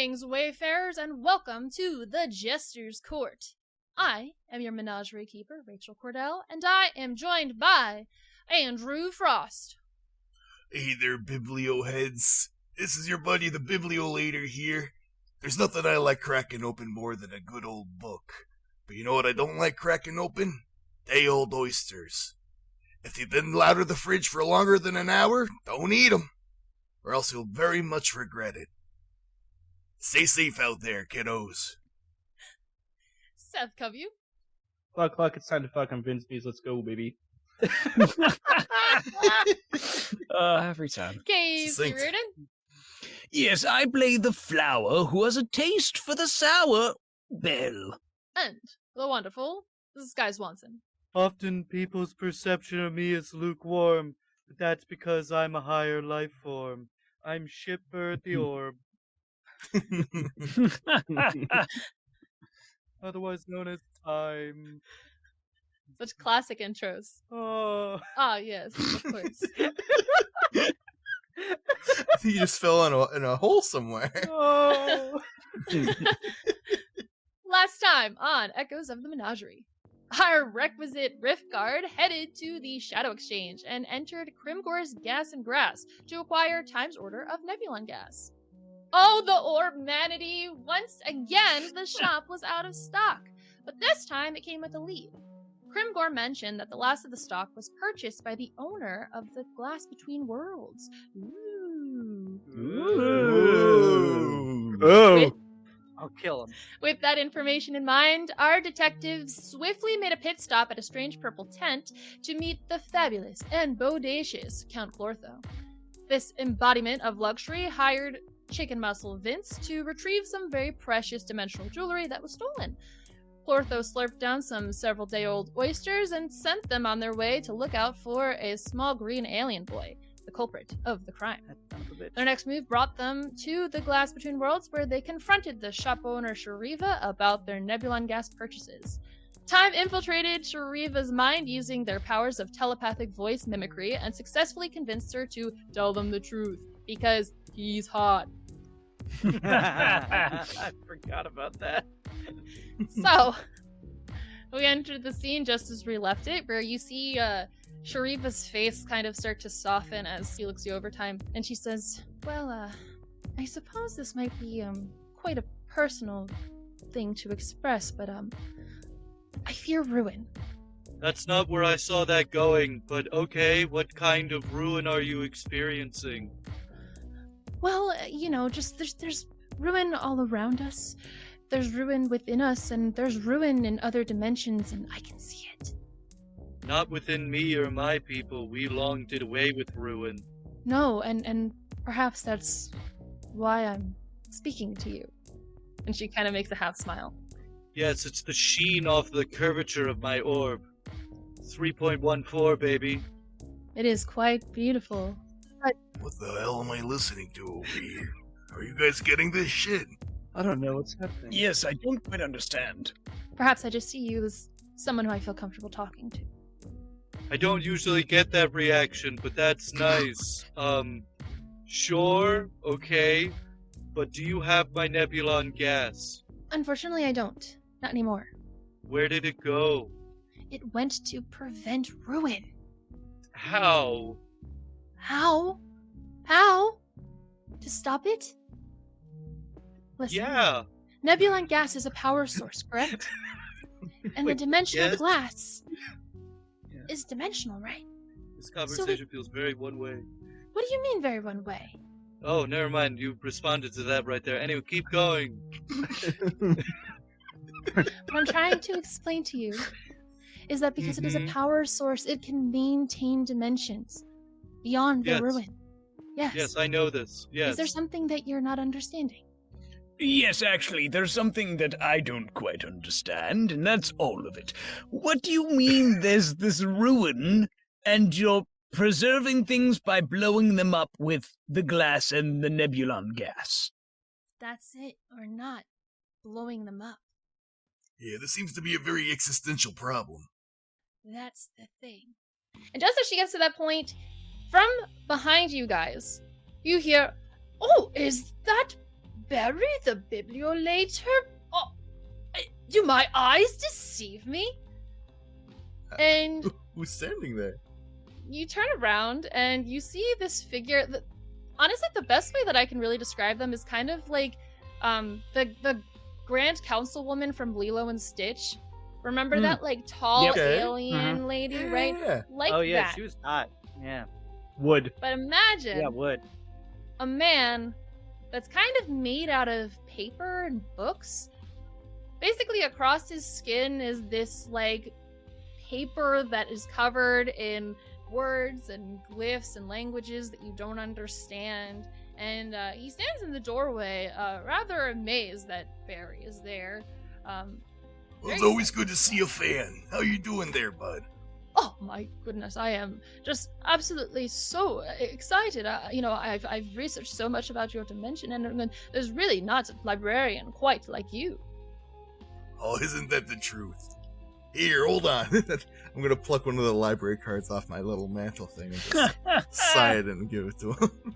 Greetings, wayfarers, and welcome to the Jester's Court. I am your Menagerie keeper, Rachel Kordell, and I am joined by Andrew Frost. Hey there, Biblioheads. This is your buddy, the Bibliolater here. There's nothing I like cracking open more than a good old book. But you know what I don't like cracking open? Day old oysters. If they've been out of the fridge for longer than an hour, don't eat them, or else you'll very much regret it. Stay safe out there, kiddos. Seth Coveyou. Fuck, it's time to fucking Vince Bees. Let's go, baby. Every time. Casey Reardon. Yes, I play the flower who has a taste for the sour bell. And the wonderful Swanson. Often people's perception of me is lukewarm, but that's because I'm a higher life form. I'm Shipbird the Orb, otherwise known as Time. Such classic intros. Oh. Ah, yes, of course. I think you just fell in a hole somewhere. Oh. Last time on Echoes of the Menagerie, our requisite Rift Guard headed to the Shadow Exchange and entered Krimgor's Gas and Grass to acquire Time's order of Nebulon gas. Oh, the Orb-manity! Once again, the shop was out of stock, but this time it came with a lead. Krimgor mentioned that the last of the stock was purchased by the owner of the Glass Between Worlds. Ooh. Ooh. Oh! I'll kill him. With that information in mind, our detectives swiftly made a pit stop at a strange purple tent to meet the fabulous and bodacious Count Clortho. This embodiment of luxury hired Chicken Muscle Vince to retrieve some very precious dimensional jewelry that was stolen. Clortho slurped down some several-day-old oysters and sent them on their way to look out for a small green alien boy, the culprit of the crime. Their next move brought them to the Glass Between Worlds, where they confronted the shop owner Shariva about their Nebulon gas purchases. Time infiltrated Shariva's mind using their powers of telepathic voice mimicry and successfully convinced her to tell them the truth, because he's hot. I forgot about that. So, we entered the scene just as we left it, where you see Shariva's face kind of start to soften as she looks you over Time, and she says, well, I suppose this might be quite a personal thing to express, but I fear ruin. That's not where I saw that going, but okay, what kind of ruin are you experiencing? Well, you know, just there's ruin all around us. There's ruin within us, and there's ruin in other dimensions, and I can see it. Not within me or my people. We long did away with ruin. No, and perhaps that's why I'm speaking to you. And she kind of makes a half smile. Yes, it's the sheen off the curvature of my orb. 3.14, baby. It is quite beautiful. What the hell am I listening to over here? Are you guys getting this shit? I don't know what's happening. Yes, I don't quite understand. Perhaps I just see you as someone who I feel comfortable talking to. I don't usually get that reaction, but that's nice. Sure, okay, but do you have my Nebulon gas? Unfortunately, I don't. Not anymore. Where did it go? It went to prevent ruin. How? How? How? To stop it? Listen. Yeah. Nebulon gas is a power source, correct? And the dimensional yes? glass is dimensional, right? This conversation feels very one way. What do you mean very one way? Oh, never mind. You responded to that right there. Anyway, keep going. What I'm trying to explain to you is that because it is a power source, it can maintain dimensions beyond the ruin. Yes. Yes, I know this. Yes. Is there something that you're not understanding? Yes, actually, there's something that I don't quite understand, and that's all of it. What do you mean there's this ruin, and you're preserving things by blowing them up with the glass and the Nebulon gas? That's it, or not. Blowing them up. Yeah, this seems to be a very existential problem. That's the thing. And just as she gets to that point, from behind you guys, you hear, oh, is that Barry the Bibliolater? Oh, do my eyes deceive me? And Who's standing there? you turn around and you see this figure that, honestly, the best way that I can really describe them is kind of like the Grand Councilwoman from Lilo and Stitch. Remember that like tall Okay. alien lady, right? Yeah. Like Oh yeah, that. she was hot. Yeah. Wood. But imagine Yeah, would. a man that's kind of made out of paper and books. Basically, across his skin is this like paper that is covered in words and glyphs and languages that you don't understand. And he stands in the doorway, rather amazed that Barry is there. Well, it's always good to see a fan. How you doing there, bud? Oh my goodness, I am just absolutely so excited. I've researched so much about your dimension, and there's really not a librarian quite like you. Oh, isn't that the truth? Here, hold on. I'm gonna pluck one of the library cards off my little mantle thing and just sign it and give it to him.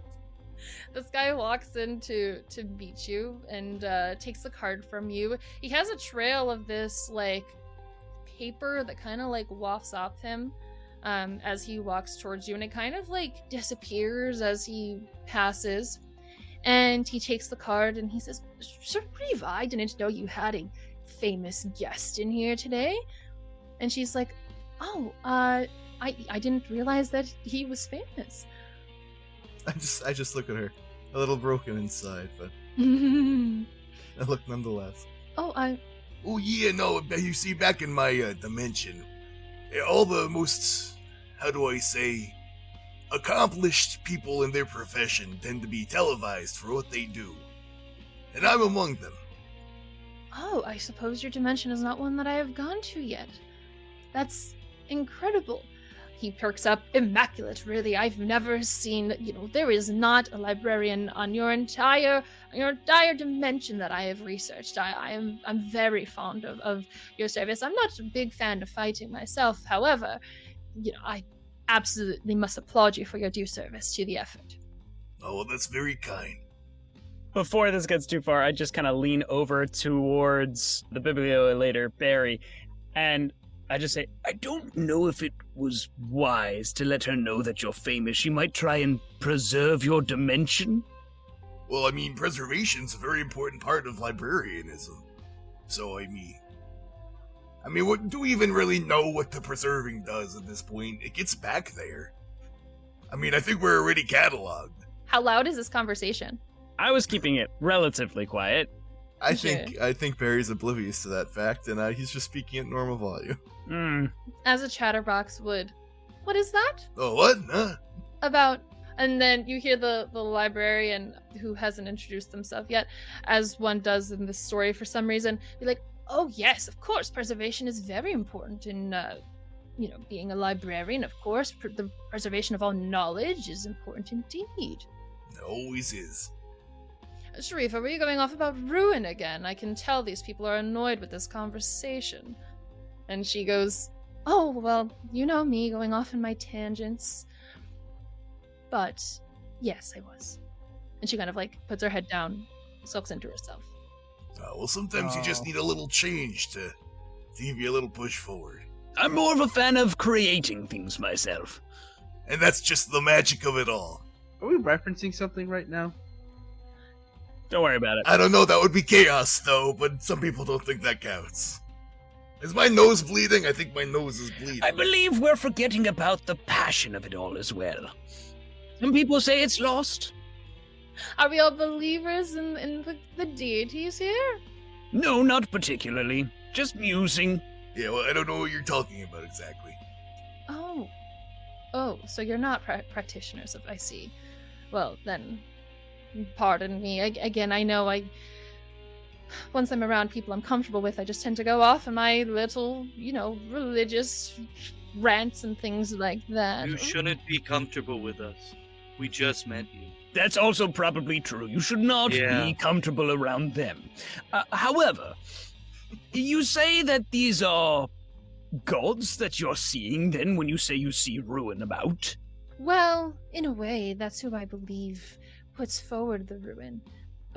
This guy walks in to meet you and takes the card from you. He has a trail of this like paper that kind of like wafts off him as he walks towards you, and it kind of like disappears as he passes. And he takes the card and he says, "Sir Reva, I didn't know you had a famous guest in here today." And she's like, "Oh, I didn't realize that he was famous." I just look at her, a little broken inside, but Oh, I look nonetheless. Oh yeah, no, you see, back in my dimension, all the most, how do I say, accomplished people in their profession tend to be televised for what they do. And I'm among them. Oh, I suppose your dimension is not one that I have gone to yet. That's incredible. He perks up. Immaculate, really. I've never seen, there is not a librarian on your entire dimension that I have researched. I'm very fond of your service. I'm not a big fan of fighting myself. However, I absolutely must applaud you for your due service to the effort. Oh, well, that's very kind. Before this gets too far, I just kind of lean over towards the Bibliolater, Barry, and I just say, I don't know if it was wise to let her know that you're famous. She might try and preserve your dimension. Well, I mean, preservation's a very important part of librarianism. So, I mean, what do we even really know what the preserving does at this point? It gets back there. I mean, I think we're already cataloged. How loud is this conversation? I was keeping it relatively quiet. I think Barry's oblivious to that fact, and he's just speaking at normal volume. As a chatterbox would. What is that? Oh, what? Huh? About. And then you hear the librarian, who hasn't introduced themselves yet, as one does in this story for some reason, be like, "Oh yes, of course, preservation is very important in, being a librarian. Of course, the preservation of all knowledge is important indeed." It always is. Sharifa, were you going off about ruin again? I can tell these people are annoyed with this conversation. And she goes, "Oh, well, you know me, going off in my tangents. But, yes, I was." And she kind of, puts her head down, sulks into herself. Well, sometimes you just need a little change to give you a little push forward. I'm more of a fan of creating things myself. And that's just the magic of it all. Are we referencing something right now? Don't worry about it. I don't know, that would be chaos, though, but some people don't think that counts. Is my nose bleeding? I think my nose is bleeding. I believe we're forgetting about the passion of it all as well. Some people say it's lost. Are we all believers in the deities here? No, not particularly. Just musing. Yeah, well, I don't know what you're talking about exactly. Oh, so you're not practitioners I see. Well, then, pardon me. Again, I know once I'm around people I'm comfortable with, I just tend to go off in my little, religious rants and things like that. You shouldn't be comfortable with us. We just met you. That's also probably true. You should not be comfortable around them. However, you say that these are gods that you're seeing then when you say you see ruin about? Well, in a way, that's who I believe puts forward the ruin.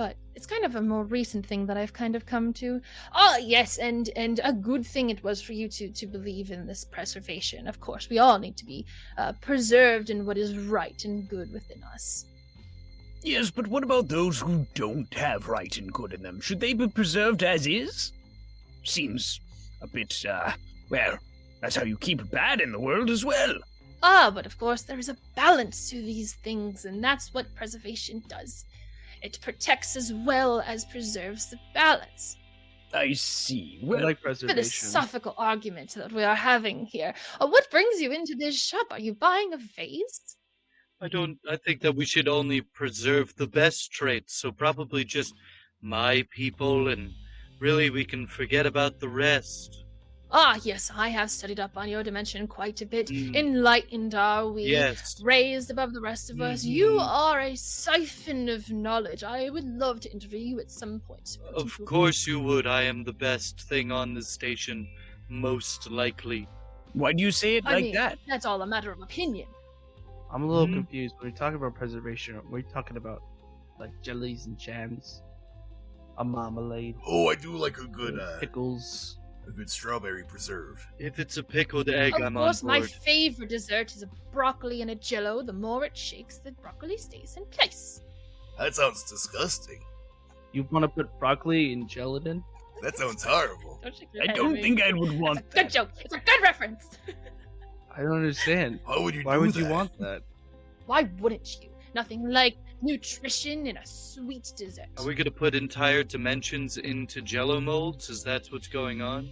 but it's kind of a more recent thing that I've kind of come to. Oh, yes, and a good thing it was for you to believe in this preservation. Of course, we all need to be preserved in what is right and good within us. Yes, but what about those who don't have right and good in them? Should they be preserved as is? Seems a bit, well, that's how you keep bad in the world as well. Ah, but of course there is a balance to these things, and that's what preservation does. It protects as well as preserves the balance. I see. I Well, like preservation. Philosophical argument that we are having here. What brings you into this shop? Are you buying a vase? I think that we should only preserve the best traits, so probably just my people, and really we can forget about the rest. Ah, yes, I have studied up on your dimension quite a bit. Mm. Enlightened are we? Yes. Raised above the rest of us. You are a siphon of knowledge. I would love to interview you at some point. Of course you would. I am the best thing on this station, most likely. why do you say it I like mean, that? that's all a matter of opinion. I'm a little Mhm. confused. When we talk about preservation, we're talking about like jellies and jams, a marmalade, Oh, I do like a good pickles. strawberry preserve. If it's a pickled egg, Of I'm course, on my board. favorite dessert is a broccoli and a jello. The more it shakes, the broccoli stays in place. That sounds disgusting. You want to put broccoli in gelatin? That sounds horrible. Don't shake your I head at don't me. think I would It's a want good that. joke. It's a good reference. I don't understand. Why would you Why do would that? you want that? Why wouldn't you? Nothing like nutrition in a sweet dessert. Are we gonna put entire dimensions into jello molds? Is that what's going on?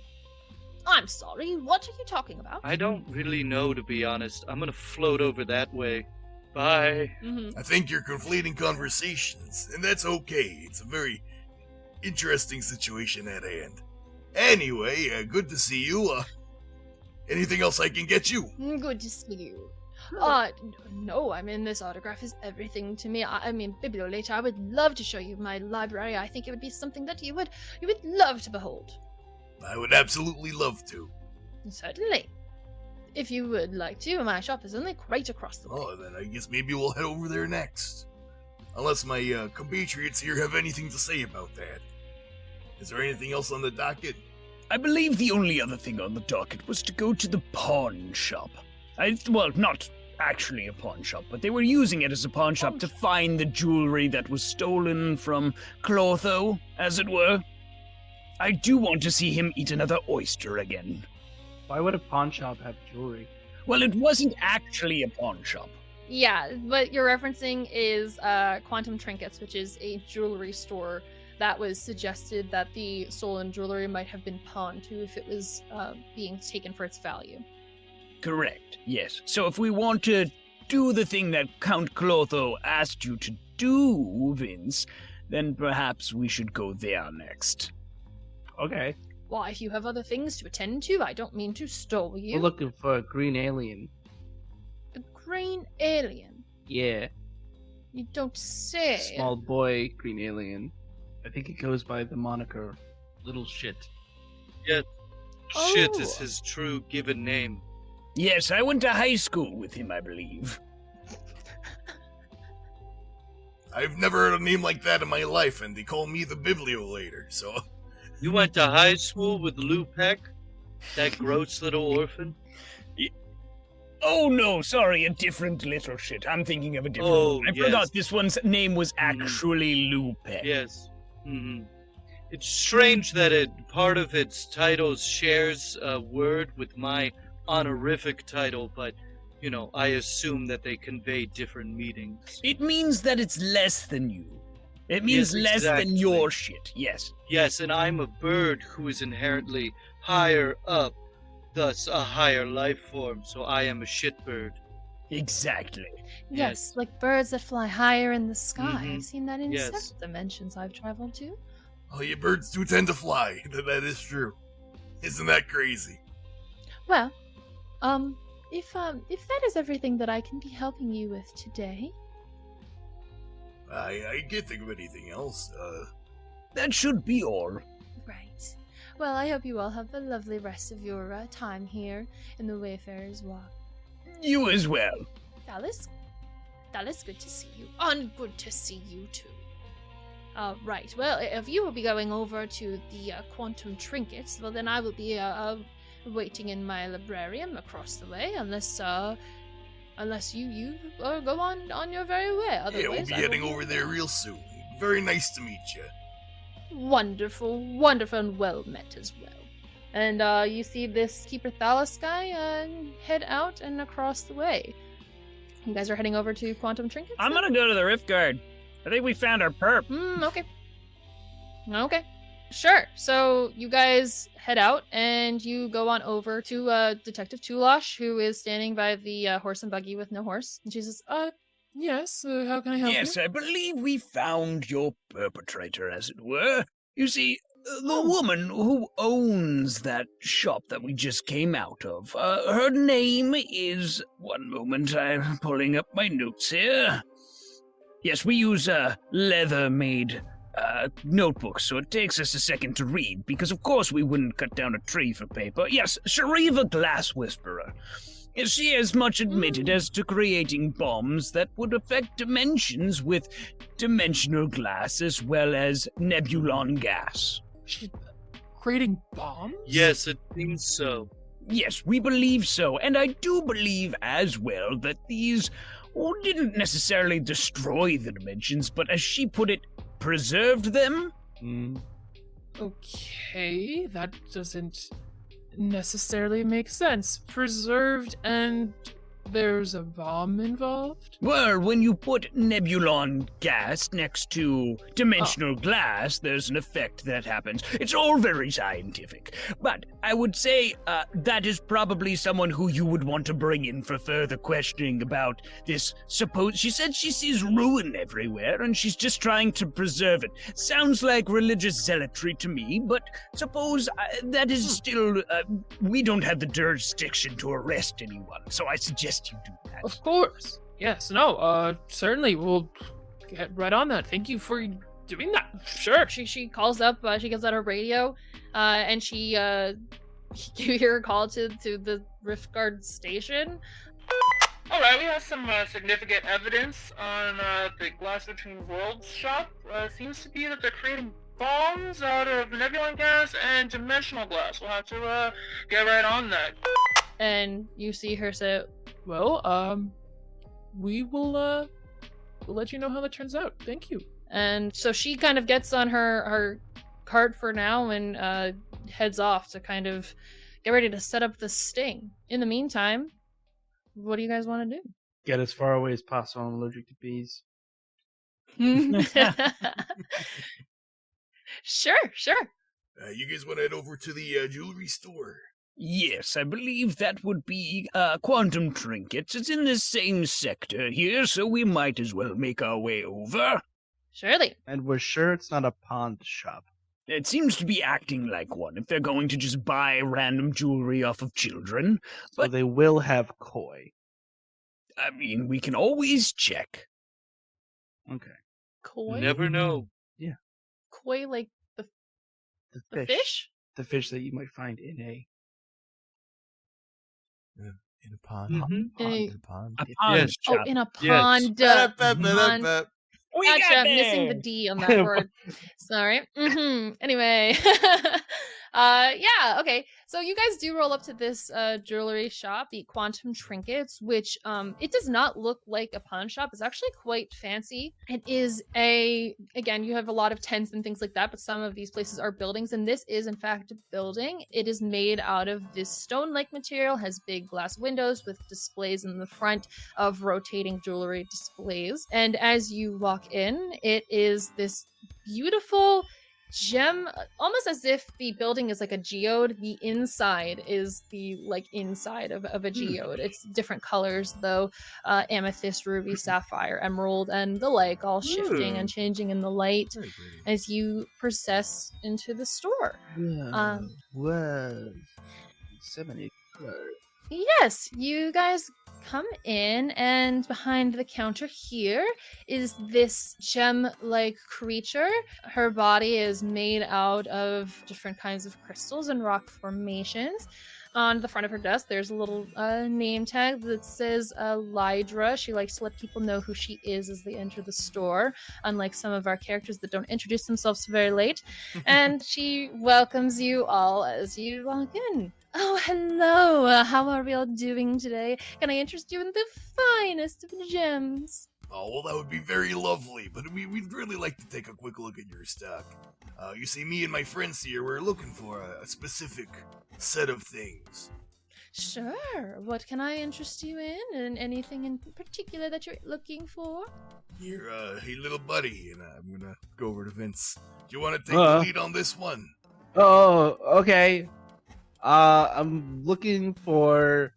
I'm sorry, what are you talking about? I don't really know, to be honest. I'm gonna float over that way. Bye. I think you're conflating conversations, and that's okay. It's a very interesting situation at hand. Anyway, good to see you. Anything else I can get you? Good to see you. No, I mean, this autograph is everything to me. I mean, Bibliolater, I would love to show you my library. I think it would be something that you would love to behold. I would absolutely love to. Certainly. If you would like to, my shop is only right across the way. Oh, then I guess maybe we'll head over there next. Unless my compatriots here have anything to say about that. Is there anything else on the docket? I believe the only other thing on the docket was to go to the pawn shop. Well, not actually a pawn shop, but they were using it as a pawn shop to find the jewelry that was stolen from Clotho, as it were. I do want to see him eat another oyster again. Why would a pawn shop have jewelry? Well, it wasn't actually a pawn shop. Yeah, what you're referencing is Quantum Trinkets, which is a jewelry store that was suggested that the stolen jewelry might have been pawned to if it was being taken for its value. Correct, yes. So if we want to do the thing that Count Clotho asked you to do, Vince, then perhaps we should go there next. Okay. Why, if you have other things to attend to, I don't mean to stall you. We're looking for a green alien. A green alien? Yeah. You don't say. Small boy green alien. I think it goes by the moniker Little Shit. Shit Oh. is his true given name. Yes, I went to high school with him, I believe. I've never heard a name like that in my life, and they call me the Bibliolater, so... You went to high school with Lou Peck? That gross little orphan? Oh no, sorry, a different little shit. I'm thinking of a different Oh, one. I yes. forgot this one's name was actually Lupe. Yes. It's strange that part of its titles shares a word with my honorific title, but, you know, I assume that they convey different meanings. It means that it's less than you. It means Yes, less than exactly. your shit, yes. Yes, and I'm a bird who is inherently higher up, thus a higher life form, so I am a shitbird. Exactly. Yes, like birds that fly higher in the sky. Mhm. I've seen that in Yes. several dimensions I've traveled to. Oh, you birds do tend to fly. That is true. Isn't that crazy? Well, if that is everything that I can be helping you with today, I can't think of anything else. That should be all. right. Well, I hope you all have a lovely rest of your time here in the Wayfarer's Walk. You as well. Dallas, good to see you. And good to see you too. Right. Well, if you will be going over to the quantum trinkets, well, then I will be waiting in my librarium across the way, unless you go on your very way. Otherwise, Yeah, we'll be heading over there real soon. Very nice to meet you. Wonderful, and well met as well. And you see this Keeper Thalos guy head out and across the way. You guys are heading over to Quantum Trinkets? I'm gonna go to the Rift Guard. I think we found our perp. Okay. Sure. So you guys head out and you go on over to Detective Tulash, who is standing by the horse and buggy with no horse. And she says, yes, how can I help you? Yes, I believe we found your perpetrator, as it were. You see, the woman who owns that shop that we just came out of, her name is... One moment, I'm pulling up my notes here. Yes, we use leather-made notebooks, so it takes us a second to read, because of course we wouldn't cut down a tree for paper. Yes, Shariva Glass Whisperer. She has much admitted as to creating bombs that would affect dimensions with dimensional glass as well as nebulon gas. She's creating bombs? Yes, it seems so. Yes, we believe so, and I do believe as well that these didn't necessarily destroy the dimensions, but as she put it, preserved them? Okay, that doesn't necessarily make sense. Preserved and there's a bomb involved? Well, when you put nebulon gas next to dimensional glass, there's an effect that happens. It's all very scientific. But I would say that is probably someone who you would want to bring in for further questioning about this She said she sees ruin everywhere, and she's just trying to preserve it. Sounds like religious zealotry to me, but suppose that is still... we don't have the jurisdiction to arrest anyone, so I suggest you do that. Of course. Yes, no, certainly we'll get right on that. Thank you for doing that. Sure. She calls up, she gets out her radio, and you hear her call to the Rift Guard station. Alright, we have some significant evidence on the Glass Between Worlds shop. Seems to be that they're creating bombs out of nebulon gas and dimensional glass. We'll have to get right on that. And you see her say, well, we will we'll let you know how that turns out. Thank you. and so she kind of gets on her cart for now and heads off to kind of get ready to set up the sting. In the meantime, what do you guys want to do? Get as far away as possible. I'm allergic to bees. Sure. You guys want to head over to the jewelry store? Yes, I believe that would be Quantum Trinkets. It's in the same sector here, so we might as well make our way over. Surely. And we're sure it's not a pawn shop. It seems to be acting like one if they're going to just buy random jewelry off of children. So But, they will have koi. I mean, we can always check. Okay. Koi? Never know. Koi like the The fish? The fish that you might find in a... In a pond. Mhm. In a pond. A pawn Yes. Oh, shop. in a Yes. pond. Pond. We got Gotcha, there. missing the D on that word. Sorry. Anyway. Yeah, okay. So you guys do roll up to this jewelry shop, the Quantum Trinkets, which it does not look like a pawn shop. It's actually quite fancy. It is again, you have a lot of tents and things like that, but some of these places are buildings, and this is in fact a building. It is made out of this stone-like material, has big glass windows with displays in the front of rotating jewelry displays. And as you walk in, it is this beautiful gem, almost as if the building is like a geode. The inside is the inside of a geode. It's different colors though, amethyst, ruby, sapphire, emerald, and the like, all shifting and changing in the light as you process into the store. Whoa. So many colors. Yes, you guys come in, and behind the counter here is this gem-like creature. Her body is made out of different kinds of crystals and rock formations. On the front of her desk, there's a little name tag that says Lydra. She likes to let people know who she is as they enter the store, unlike some of our characters that don't introduce themselves very late. And she welcomes you all as you walk in. Oh, hello. How are we all doing today? Can I interest you in the finest of gems? Oh, well, that would be very lovely, but we'd really like to take a quick look at your stock. You see, me and my friends here, we're looking for a specific set of things. Sure. What can I interest you in? And anything in particular that you're looking for? Here, hey, little buddy, and I'm gonna go over to Vince. Do you want to take the lead on this one? Oh, okay. I'm looking for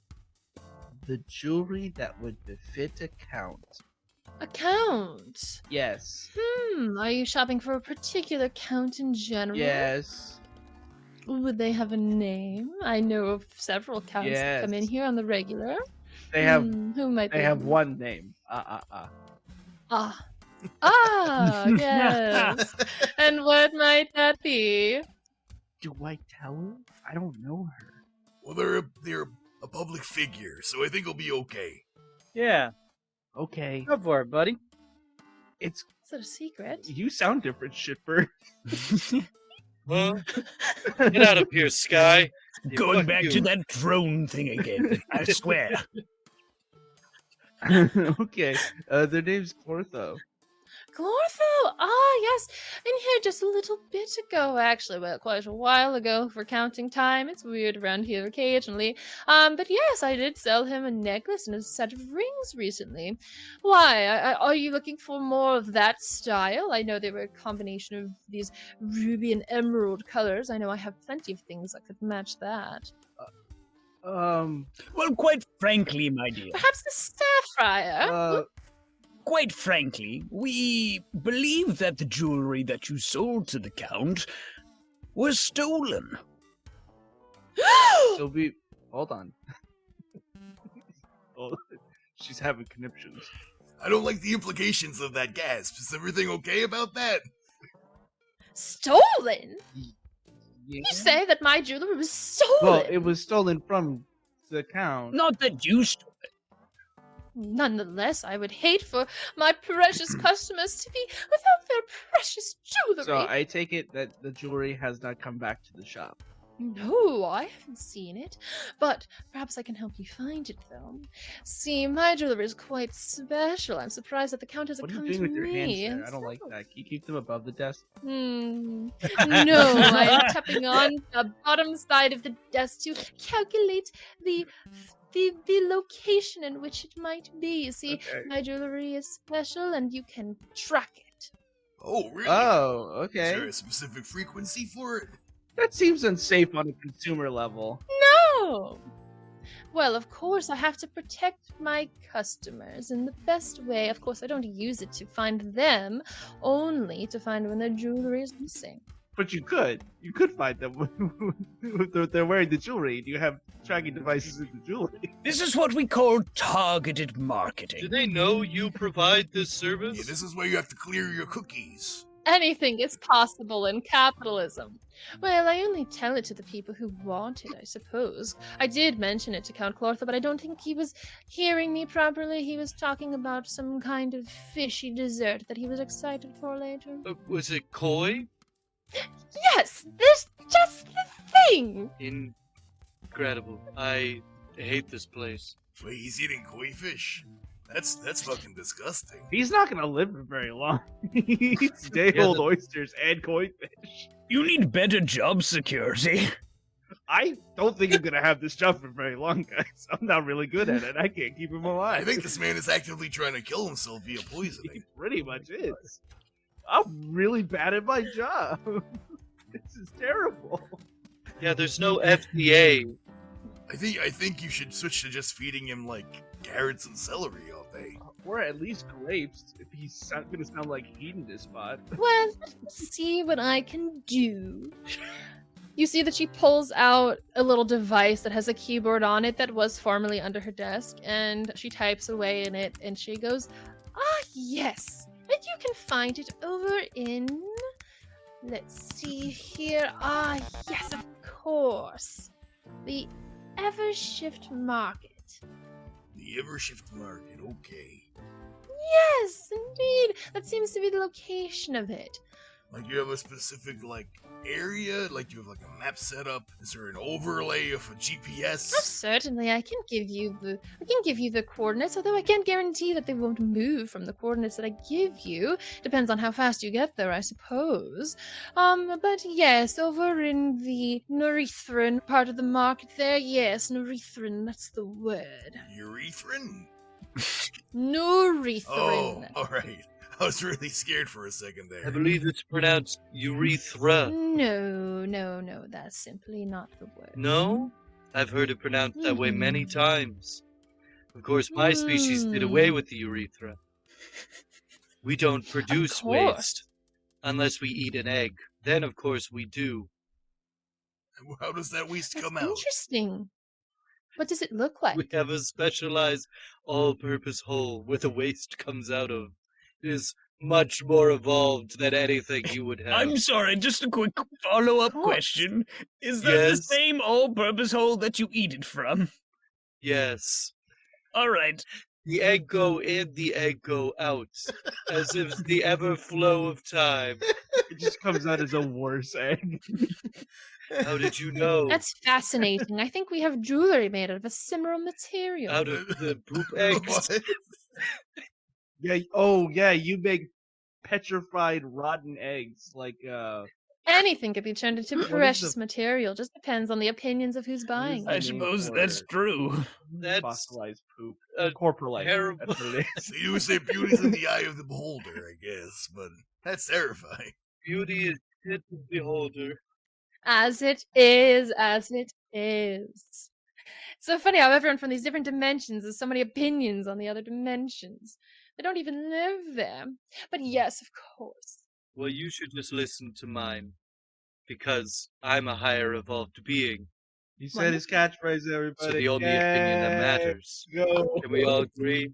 the jewelry that would befit a count. A count? Yes. Are you shopping for a particular count in general? Yes. Would they have a name? I know of several counts that come in here on the regular. They have. Who might They they have be? one name. Yes. And what might that be? Do I tell her? I don't know her. Well, they're a public figure, so I think it'll be okay. Yeah. Okay. Go for it, buddy. It's. Is it a secret? You sound different, shitbird. Well, get out of here, Sky. Going Fuck back you. to that drone thing again, I swear. Okay. Their name's Clortho. Chlortho! Yes. In here just a little bit ago, actually. Well, quite a while ago for counting time. It's weird around here occasionally. But yes, I did sell him a necklace and a set of rings recently. Why? Are you looking for more of that style? I know they were a combination of these ruby and emerald colors. I know I have plenty of things that could match that. Well, quite frankly, my dear. Perhaps the sapphire? Quite frankly, we believe that the jewelry that you sold to the Count was stolen. So we. Hold on. Oh, she's having conniptions. I don't like the implications of that gasp. Is everything okay about that? Stolen? Yeah. You say that my jewelry was stolen? Well, it was stolen from the Count. Not that you stole it. Nonetheless, I would hate for my precious customers to be without their precious jewelry. So I take it that the jewelry has not come back to the shop. No, I haven't seen it, but perhaps I can help you find it, though. See, my jewelry is quite special. I'm surprised that the Count hasn't What are come you doing to with your hands me. there? I don't like that. Can you keep them above the desk? No, I'm tapping on the bottom side of the desk to calculate the location in which it might be. See, Okay. my jewelry is special and you can track it. Oh, really? Oh, Is okay. there a specific frequency for it? That seems unsafe on a consumer level. No! Well, of course, I have to protect my customers in the best way. Of course, I don't use it to find them, only to find when their jewelry is missing. But you could find them. They're wearing the jewelry. You have tracking devices in the jewelry. This is what we call targeted marketing. Do they know you provide this Yeah, service? this is where you have to clear your cookies. Anything is possible in capitalism. Well, I only tell it to the people who want it, I suppose. I did mention it to Count Clortho, but I don't think he was hearing me properly. He was talking about some kind of fishy dessert that he was excited for later. Was it koi? Yes, this just the thing! Incredible. I hate this place. Wait, he's eating koi fish? That's fucking disgusting. He's not gonna live for very long. He eats day-old oysters and koi fish. You need better job security. I don't think I'm gonna have this job for very long, guys. I'm not really good at it. I can't keep him alive. I think this man is actively trying to kill himself via He poisoning. pretty much is. I'm really bad at my job. This is terrible. Yeah, there's no FDA. I think you should switch to just feeding him like carrots and celery all day. Or at least grapes, if he's gonna sound like hedonist spot. Well, let's see what I can do. You see that she pulls out a little device that has a keyboard on it that was formerly under her desk, and she types away in it, and she goes, yes, and you can find it over in... Let's see here. Yes, of course. The Evershift Market. The Evershift Market, okay. Yes, indeed. That seems to be the location of it. Like you have a specific, area? Like you have, a map set up? Is there an overlay of a GPS? Oh, certainly, I can give you the coordinates, although I can't guarantee that they won't move from the coordinates that I give you. Depends on how fast you get there, I suppose. But yes, over in the Norethran part of the market there, yes, Norethran, that's the word. Urethran? Norethran. Oh, alright. I was really scared for a second there. I believe it's pronounced urethra. No, that's simply not the word. No? I've heard it pronounced that way many times. Of course, my species did away with the urethra. We don't produce waste unless we eat an egg. Then, of course, we do. How does that waste That's come out? interesting. What does it look like? We have a specialized all-purpose hole where the waste comes out of. It is much more evolved than anything you would have. I'm sorry, just a quick follow-up question. Is that the Yes. same all-purpose hole that you eat it from? Yes. All right. The egg go in, the egg go out. As if the ever flow of time. It just comes out as a worse egg. How did you know? That's fascinating. I think we have jewelry made out of a similar material. Out of the poop eggs? What? Yeah. Oh, yeah. You make petrified, rotten eggs. Anything could be turned into What is precious the- material. Just depends on the opinions of who's buying I it. suppose for that's true. That's fossilized poop. a Corporalite. terrible- That's what it is. So you would say beauty's in the eye of the beholder, I guess, but that's terrifying. beauty is shit to the beholder. As it is, as it is. So funny how everyone from these different dimensions has so many opinions on the other dimensions. They don't even live there. But yes, of course. Well, you should just listen to mine. Because I'm a higher evolved being. He said his catchphrase, everybody. So the only opinion that matters. Go. Can we all agree?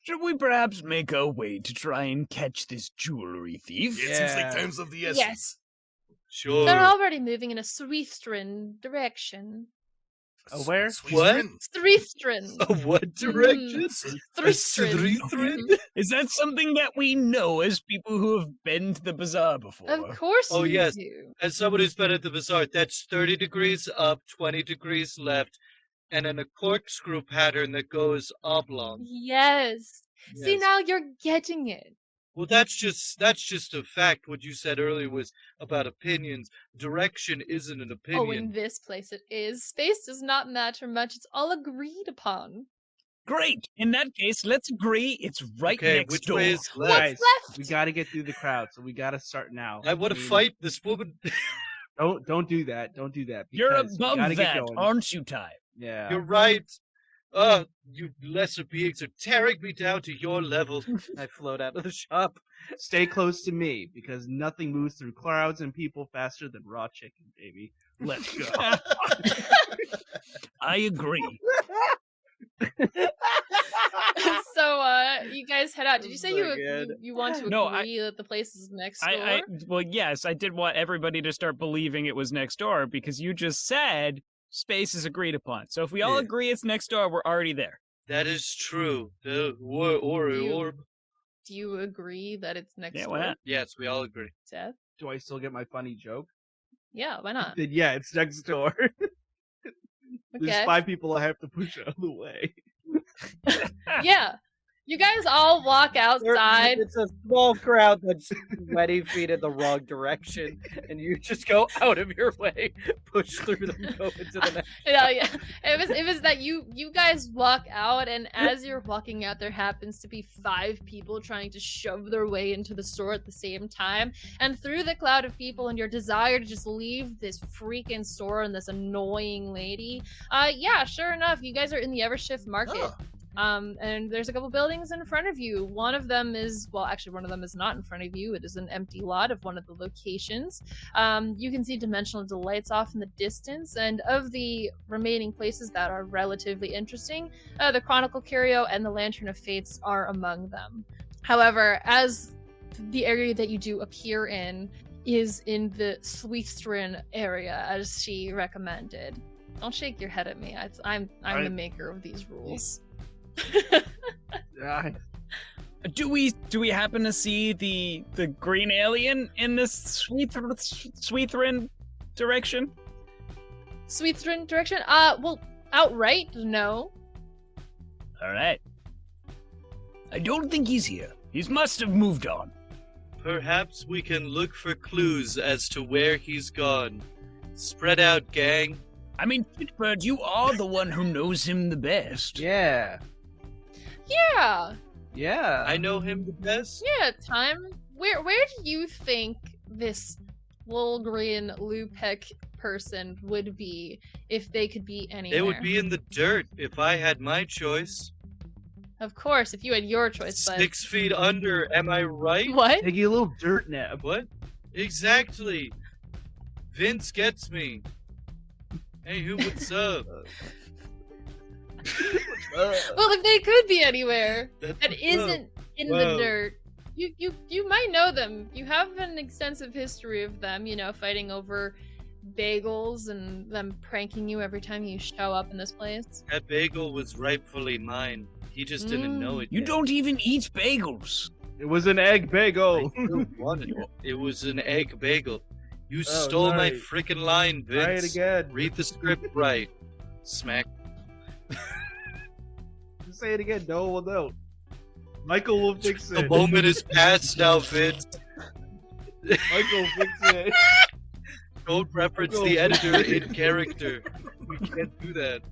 Should we perhaps make our way to try and catch this jewelry thief? It seems like Yeah. time's of the essence. Yes. Sure. They're already moving in a Sweethstrin direction. Where? Sweet What? friend. Threethstrin. What direction? Threethstrin. Threethstrin? Is that something that we know as people who have been to the bazaar before? Of course Oh, you yes. do. As someone who's been at the bazaar, that's 30 degrees up, 20 degrees left, and then a corkscrew pattern that goes oblong. Yes. See, Yes. now you're getting it. Well, that's just a fact. What you said earlier was about opinions. Direction isn't an Oh, in opinion. this place it is. Space does not matter much. It's all agreed upon. Great. In that case, let's agree it's right Okay, next which door. way is What's left? Guys, left? we gotta get through the crowd, so we gotta start now. I want to mean, fight this woman. Don't do that. Don't do that. You're because we above gotta get that, going. aren't you, Ty? Yeah. You're right. You lesser beings are tearing me down to your level. I float out of the shop. Stay close to me because nothing moves through clouds and people faster than raw chicken, baby. Let's go. I agree. So, you guys head out. Did you say Oh you my God. you want to No, I- agree that the place is next door? Well, yes, I did want everybody to start believing it was next door because you just said space is agreed upon. So if we all Yeah. agree it's next door, we're already there. That is true. The You- orb. Do you agree that it's next Yeah, door, why not? Yes, we all agree. Seth? Do I still get my funny joke? Yeah, why not? Then yeah, it's next door. There's Okay. 5 people I have to push out of the way. Yeah. You guys all walk outside. It's a small crowd that's 20 feet in the wrong direction, and you just go out of your way, push through them, go into the next. Yeah. It was that you guys walk out, and as you're walking out, there happens to be 5 people trying to shove their way into the store at the same time. And through the cloud of people and your desire to just leave this freaking store and this annoying lady, yeah, sure enough, you guys are in the Evershift Market. Oh. And there's a couple buildings in front of you. One of them is not in front of you. It is an empty lot of one of the locations. You can see Dimensional Delights off in the distance, and of the remaining places that are relatively interesting, the Chronicle Curio and the Lantern of Fates are among them. However, as the area that you do appear in, is in the Sweetstrin area, as she recommended. Don't shake your head at me. I'm the maker of these rules. Do we happen to see the green alien in this Sweetrin direction? Sweetstrin direction? Well, outright, no. All right. I don't think he's here. He must have moved on. Perhaps we can look for clues as to where he's gone. Spread out, gang. I mean, Pitchbird, you are the one who knows him the best. Yeah. Yeah. Yeah. I know him the best. Yeah, Time. Where do you think this little green Lupek person would be if they could be anywhere? They would be in the dirt if I had my choice. Of course, if you had your choice, but 6 feet under, am I right? what? Take you a little dirt nap. What? Exactly. Vince gets me. Hey, what's up? Well, if they could be anywhere That's that what's isn't up. in Whoa. the dirt, you might know them. You have an extensive history of them, fighting over bagels and them pranking you every time you show up in this place. That bagel was rightfully mine. He just didn't know it You yet. don't even eat bagels. It was an egg bagel. I still wanted it. It was an egg bagel. You stole my sorry. freaking line, Vince. Try it again. Read the script right. Smack. Just say it again. No one will know. Michael will fix The it. moment is past now, Vince. Michael will fix it. Don't reference the editor in character. We can't do that.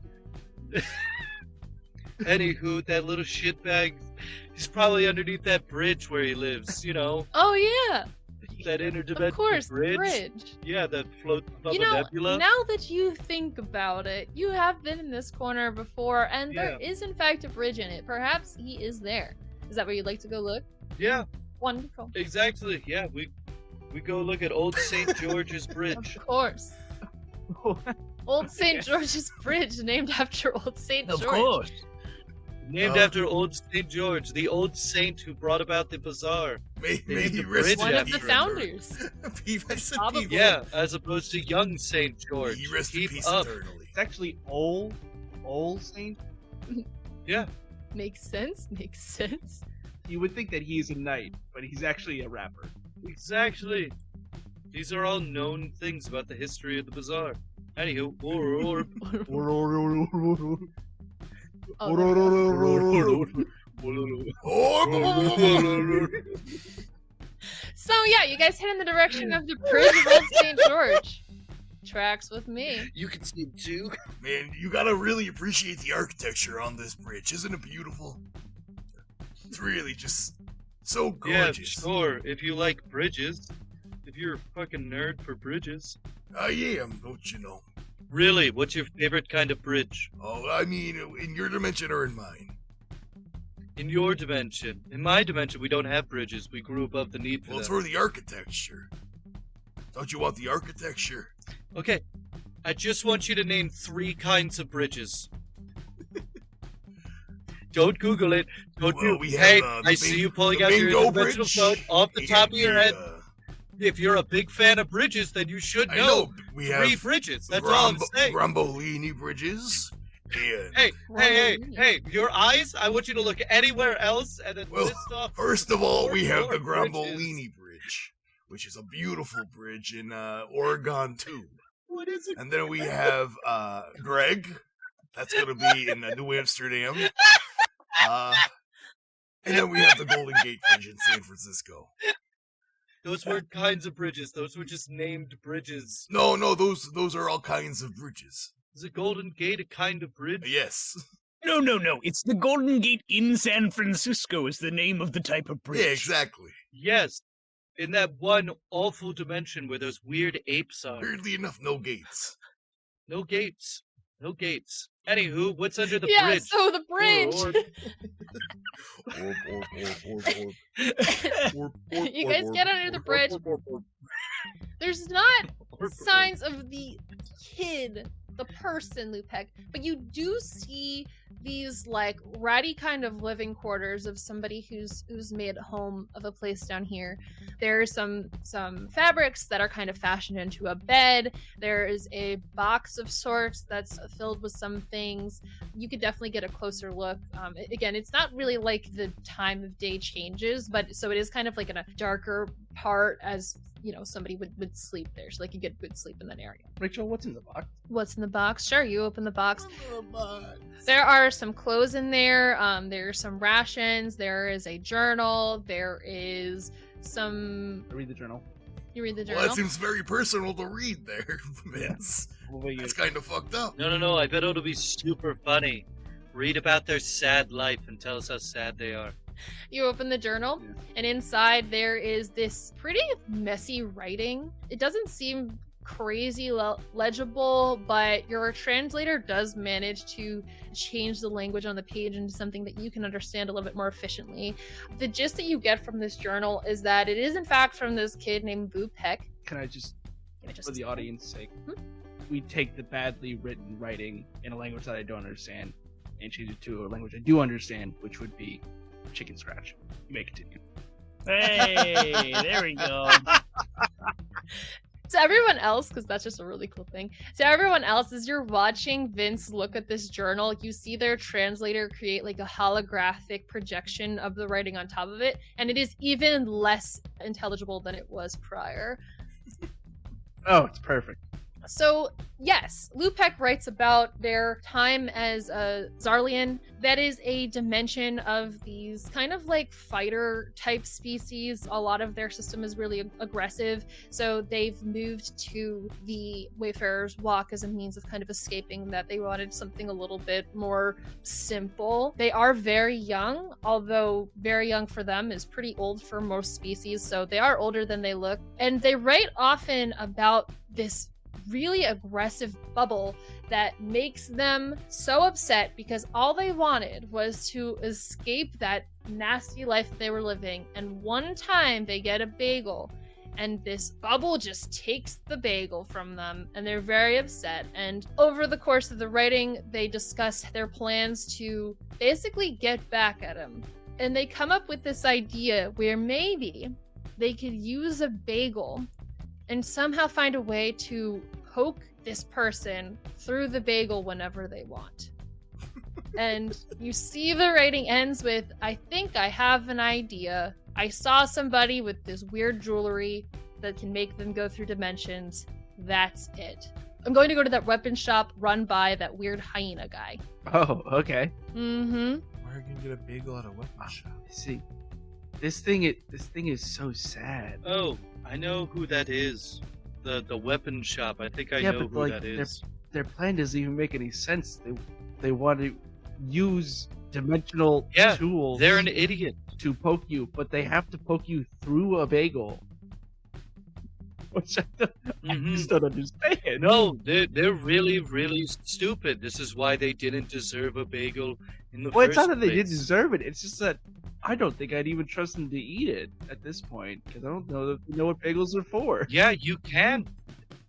Anywho, that little shitbag, he's probably underneath that bridge where he lives, Oh yeah, that interdimensional of course, bridge. the bridge. Yeah, that floats above You a know, nebula. now that you think about it, you have been in this corner before, and there Yeah. is in fact a bridge in it. Perhaps he is there. Is that where you'd like to go look? Yeah, Wonderful. exactly. Yeah, we go look at Old St. George's Bridge. Of course. Old St. George's Bridge, named after Old St. George. Of course. Named after Old St. George, the old saint who brought about the bazaar. May They he need to rest bridge One in of the peace. founders. Rest in Probably. peace. Yeah, as opposed to young St. George. He rest in Keep peace up. eternally. It's actually Old Saint. Yeah, Makes sense. Makes sense. You would think that he's a knight, but he's actually a rapper. exactly. These are all known things about the history of the bazaar. Anywho, Oh, there we go. So yeah, you guys head in the direction of the bridge of Old St. George. Tracks with me. you can see him too. Man, you gotta really appreciate the architecture on this bridge. Isn't it beautiful? It's really just so gorgeous. Yeah, sure. If you like bridges, if you're a fucking nerd for bridges. I am, don't you know? Really, what's your favorite kind of bridge? Oh, I mean, in your dimension or in mine? In your dimension. In my dimension, we don't have bridges. We grew above the need for Well, it's them. for the architecture. Don't you want the architecture? Okay, I just want you to name 3 kinds of bridges. Don't Google it. Don't Well, do. we Hey, have, I see you pulling the out your bingo dimensional bridge phone off the top of your head. and If you're a big fan of bridges, then you should I know. know we 3 have bridges. That's all I'm saying. Rambolini bridges. And Hey, your eyes, I want you to look anywhere else and then Well, list off. first of all, we have the Four Grambolini Bridge, which is a beautiful bridge in Oregon too. What is it? And then we have Greg. That's gonna be in New Amsterdam. And then we have the Golden Gate Bridge in San Francisco. Those weren't kinds of bridges. Those were just named bridges. No, those are all kinds of bridges. Is a Golden Gate a kind of bridge? Yes. No. It's the Golden Gate in San Francisco is the name of the type of bridge. Yeah, exactly. Yes. In that one awful dimension where those weird apes are. Weirdly enough, no gates. No gates. No gates. Anywho, what's under the Yeah, bridge? so the bridge. You guys get under the bridge. There's not signs of the kid, the person, Lupek, but you do see these like ratty kind of living quarters of somebody who's made home of a place down here. There's some fabrics that are kind of fashioned into a bed. There is a box of sorts that's filled with some things. You could definitely get a closer look. Again, it's not really like the time of day changes, but so it is kind of like in a darker part, as you know, somebody would sleep there, so like you get good sleep in that area. Rachel, what's in the box? What's in the box? Sure, you open the box. There are some clothes in there. There's some rations. There is a journal. There is some. I read the journal. You read the journal? Well, that seems very personal to read there, Vince. Yeah. That's kind of fucked up. No. I bet it'll be super funny. Read about their sad life and tell us how sad they are. You open the journal, and inside there is this pretty messy writing. It doesn't seem crazy legible, but your translator does manage to change the language on the page into something that you can understand a little bit more efficiently. The gist that you get from this journal is that it is in fact from this kid named Boo Peck. Can I just for the audience's sake, we take the badly written writing in a language that I don't understand and change it to a language I do understand, which would be chicken scratch. You may continue. Hey, there we go. To everyone else, because that's just a really cool thing, to everyone else, as you're watching Vince look at this journal, you see their translator create like a holographic projection of the writing on top of it, and it is even less intelligible than it was prior. Oh, it's perfect. So, yes, Lupek writes about their time as a Zarlian. That is a dimension of these kind of like fighter type species. A lot of their system is really aggressive. So they've moved to the Wayfarer's Walk as a means of kind of escaping that. They wanted something a little bit more simple. They are very young, although very young for them is pretty old for most species. So they are older than they look. And they write often about this really aggressive bubble that makes them so upset because all they wanted was to escape that nasty life they were living. And one time they get a bagel and this bubble just takes the bagel from them and they're very upset. And over the course of the writing, they discuss their plans to basically get back at him. And they come up with this idea where maybe they could use a bagel and somehow find a way to poke this person through the bagel whenever they want. And you see the writing ends with, I think I have an idea. I saw somebody with this weird jewelry that can make them go through dimensions. That's it. I'm going to go to that weapon shop run by that weird hyena guy. Oh, okay. Mm-hmm. Where are you gonna get a bagel at a weapon shop? See, this thing is so sad. Oh, I know who that is. The weapon shop. I think I Yeah, know but, who like, that is. Their plan doesn't even make any sense. They want to use dimensional tools. They're an idiot. To poke you, but they have to poke you through a bagel. Which I just don't understand. No, they're really, really stupid. This is why they didn't deserve a bagel in the Well, first it's not that they place. didn't deserve it. It's just that I don't think I'd even trust them to eat it at this point because I don't know what bagels are for. Yeah, you can.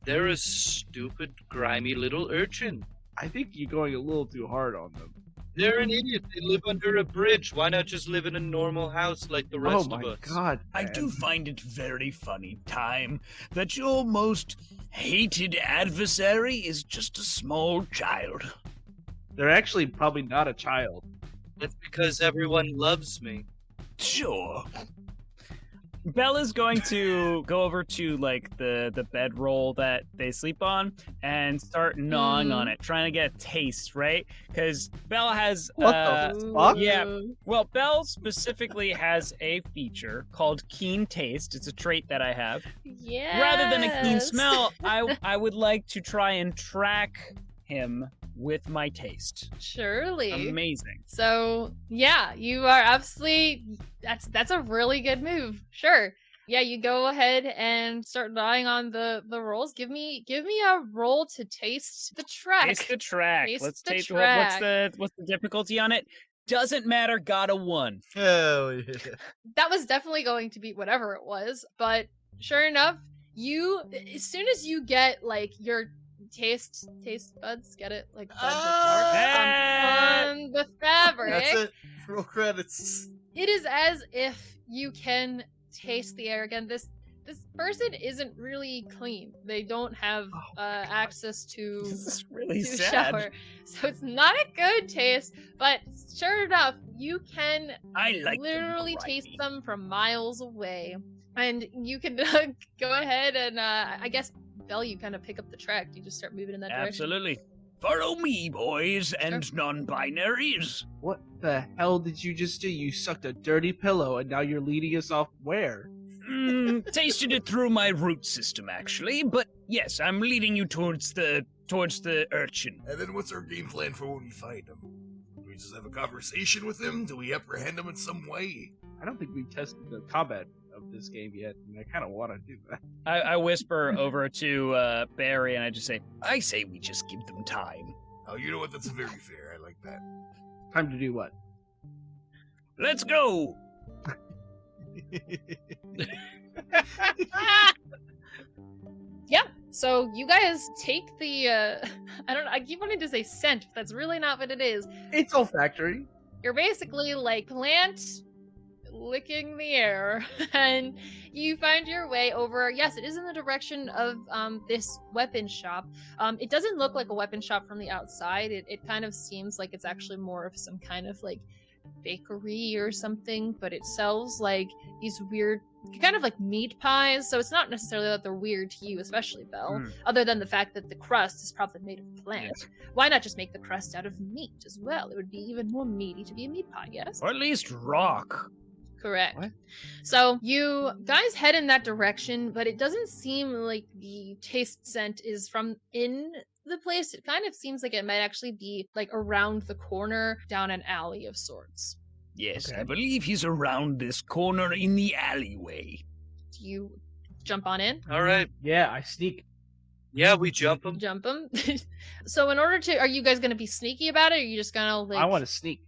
They're a stupid, grimy little urchin. I think you're going a little too hard on them. They're an idiot. They live under a bridge. Why not just live in a normal house like the rest Oh of my us? god! I man. do find it very funny, Time, that your most hated adversary is just a small child. They're actually probably not a child. That's because everyone loves me. Sure. Bella's going to go over to like the bedroll that they sleep on and start gnawing on it, trying to get a taste, right? Because Bella has What the fuck? Yeah. Well, Belle specifically has a feature called keen taste. It's a trait that I have. Yeah. Rather than a keen smell, I would like to try and track him with my taste. Surely. Amazing. So yeah, you are absolutely that's a really good move. Sure. Yeah, you go ahead and start gnawing on the rolls. Give me a roll to taste the track. Taste the track. Taste Let's the taste track. what's the difficulty on it? Doesn't matter, got a 1. Hell yeah. That was definitely going to beat whatever it was, but sure enough, you as soon as you get like your taste buds, get it like buds on the fabric. That's it. Roll credits. It is as if you can taste the air again. This person isn't really clean. They don't have access to This is really to sad. shower, so it's not a good taste. But sure enough, you can I like literally them taste grimy. them from miles away, and you can go ahead and I guess Bell, you kind of pick up the track. You just start moving in that direction. Absolutely. Follow me, boys and non-binaries. What the hell did you just do? You sucked a dirty pillow, and now you're leading us off where? Tasted it through my root system, actually, but yes, I'm leading you towards the urchin. And then what's our game plan for when we find him? Do we just have a conversation with him? Do we apprehend him in some way? I don't think we've tested the combat of this game yet, and I kind of want to do that. I whisper over to Barry, and I just say we just give them time. Oh, you know what? That's very fair. I like that. Time to do what? Let's go. Yeah. So you guys take the I keep wanting to say scent, but that's really not what it is. It's olfactory. You're basically like plant licking the air, and you find your way over. Yes, it is in the direction of this weapon shop. It doesn't look like a weapon shop from the outside. It kind of seems like it's actually more of some kind of like bakery or something, but it sells like these weird kind of like meat pies, so it's not necessarily that they're weird to you, especially Belle, other than the fact that the crust is probably made of plant. Yes. Why not just make the crust out of meat as well? It would be even more meaty to be a meat pie, yes? Or at least rock. Correct. What? So you guys head in that direction, but it doesn't seem like the taste scent is from in the place. It kind of seems like it might actually be like around the corner down an alley of sorts. Yes, Okay. I believe he's around this corner in the alleyway. Do you jump on in? All right. Yeah, I sneak. Yeah, we jump him. Jump them? So in order to, are you guys going to be sneaky about it, or are you just going to like... I want to sneak.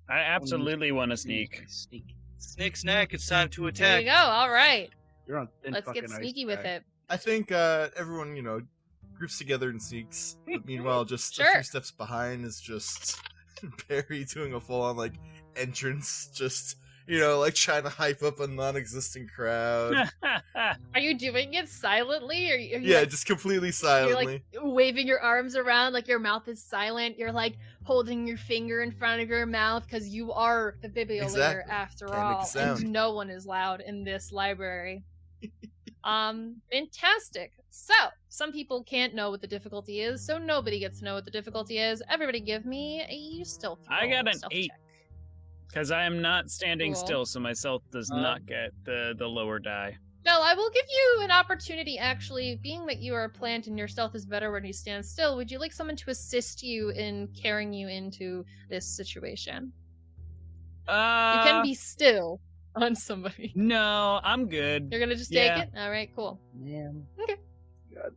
I absolutely want to sneak. Sneak. Snick snack, it's time to There attack. you go, alright. You're on thin Let's get fucking ice, sneaky with guy. it. I think everyone, groups together and sneaks. But meanwhile, just a Sure. few steps behind is just Barry doing a full-on entrance, just trying to hype up a non-existent crowd. Are you doing it silently, or are you Yeah, like, just completely you're silently. like waving your arms around like your mouth is silent? You're like holding your finger in front of your mouth because you are the Bibliolater Exactly. after Can't make a all, sound. and no one is loud in this library. Fantastic. So, some people can't know what the difficulty is, so nobody gets to know what the difficulty is. Everybody give me a stealth roll. I got an stealth 8. check. Because I am not standing Cool. still, so my stealth does not get the lower die. No, I will give you an opportunity, actually. Being that you are a plant and your stealth is better when you stand still, would you like someone to assist you in carrying you into this situation? You can be still on somebody. No, I'm good. You're gonna just Yeah. take it? Alright, cool. Man. Okay. God.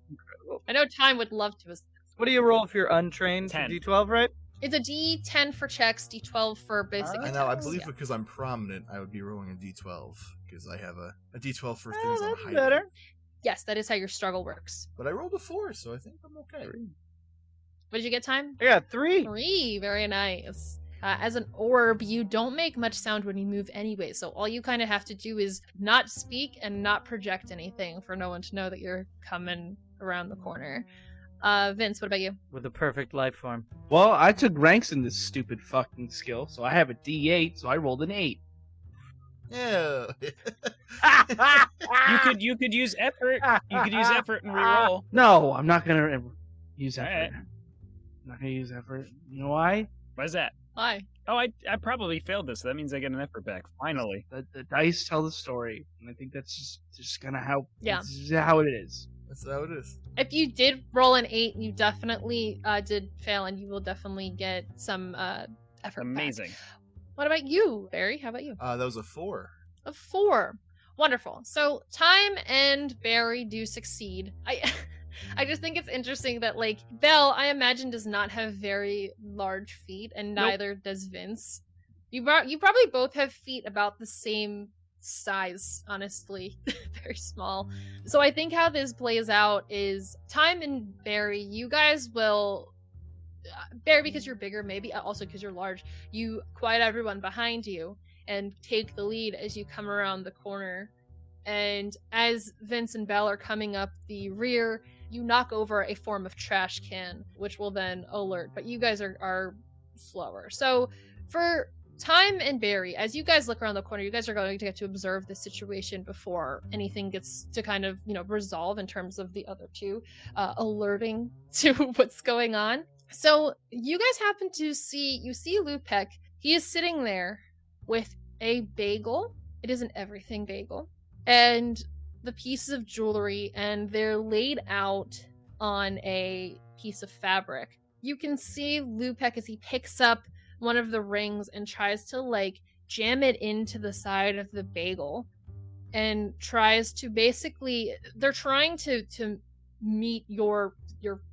Incredible. I know Time would love to assist. What do you roll if you're untrained? 10. D12, right? It's a D10 for checks, D12 for basic I attacks. know, I believe yeah. because I'm prominent, I would be rolling a d12, because I have a d12 for Oh, things I'm that's hiding. better. Yes, that is how your struggle works. But I rolled a 4, so I think I'm okay. What did you get, Time? I got 3. 3. Very nice. As an orb, you don't make much sound when you move anyway, so all you kind of have to do is not speak and not project anything for no one to know that you're coming around the corner. Vince, what about you? With a perfect life form. Well, I took ranks in this stupid fucking skill, so I have a D8, so I rolled an 8. Yeah. You could use effort. You could use effort and reroll. No, I'm not gonna use effort. Alright. I'm not gonna use effort. You know why? Why is that? Hi. Oh, I probably failed this, so that means I get an effort back. Finally. The dice tell the story, and I think that's just gonna how. Yeah. This is how it is. That's how it is. If you did roll an 8, you definitely did fail, and you will definitely get some effort back. Amazing. What about you, Barry? How about you? That was a 4. A 4. Wonderful. So Time and Barry do succeed. I just think it's interesting that Belle, I imagine, does not have very large feet, and Nope. neither does Vince. You probably both have feet about the same size, honestly. Very small. So I think how this plays out is Time and Barry, you guys will Barry, because you're bigger, maybe also because you're large, you quiet everyone behind you, and take the lead as you come around the corner. And as Vince and Belle are coming up the rear, you knock over a form of trash can, which will then alert. But you guys are slower. So for Time and Barry, as you guys look around the corner, you guys are going to get to observe the situation before anything gets to kind of, resolve in terms of the other two alerting to what's going on. So you guys happen to see Lupek. He is sitting there with a bagel. It is an everything bagel. And the pieces of jewelry, and they're laid out on a piece of fabric. You can see Lupek as he picks up one of the rings and tries to jam it into the side of the bagel and tries to they're trying to meet your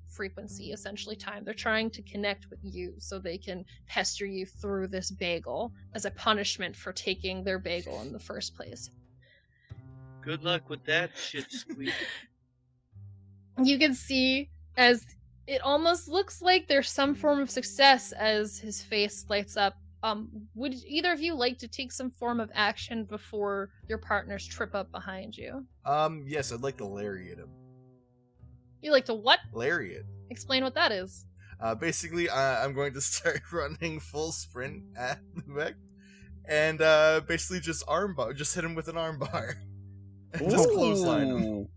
frequency, essentially, Time. They're trying to connect with you so they can pester you through this bagel as a punishment for taking their bagel in the first place. Good luck with that shit squeak. You can see as it almost looks like there's some form of success as his face lights up. Would either of you like to take some form of action before your partners trip up behind you? Yes, I'd like to lariat him. You like to what? Lariat. Explain what that is. Basically, I'm going to start running full sprint at Lubek, and basically just hit him with an armbar. And just clothesline him.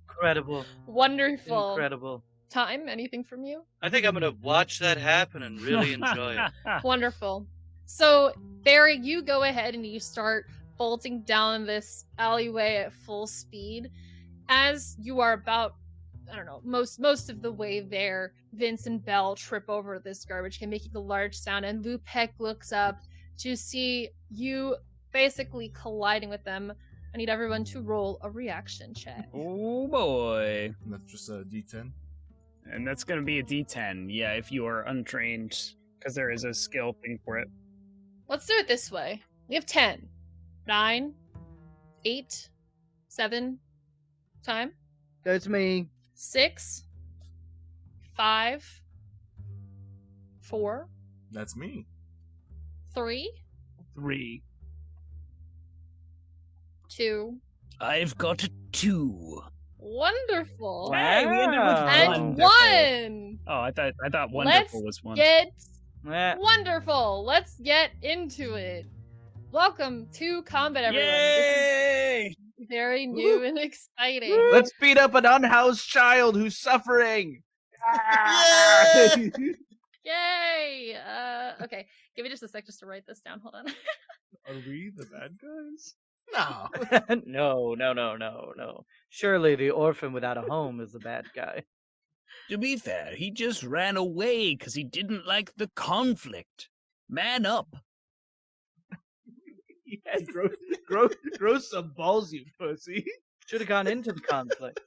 Incredible. Wonderful. Incredible. Time, anything from you? I think I'm gonna watch that happen and really enjoy it. Wonderful. So, Barry, you go ahead and you start bolting down this alleyway at full speed. As you are about, most of the way there, Vince and Belle trip over this garbage can, making a large sound, and Lupek looks up to see you basically colliding with them. I need everyone to roll a reaction check. Oh boy. And that's just a D10. And that's going to be a D10, yeah, if you are untrained, because there is a skill thing for it. Let's do it this way. We have 10, 9, 8, 7, Time. That's me. 6, 5, 4. That's me. 3. 3. 2. I've got a 2. Wonderful. Hey, we ended with And wonderful. 1. Oh, I thought wonderful was 1. Wonderful. Let's get into it. Welcome to combat, everyone. Yay! This is very new and exciting. Let's beat up an unhoused child who's suffering. Yay! Yay! Okay, give me just a sec just to write this down. Hold on. Are we the bad guys? No. No. Surely the orphan without a home is the bad guy. To be fair, he just ran away because he didn't like the conflict. Man up. Yeah, grow some balls, you pussy. Should have gone into the conflict.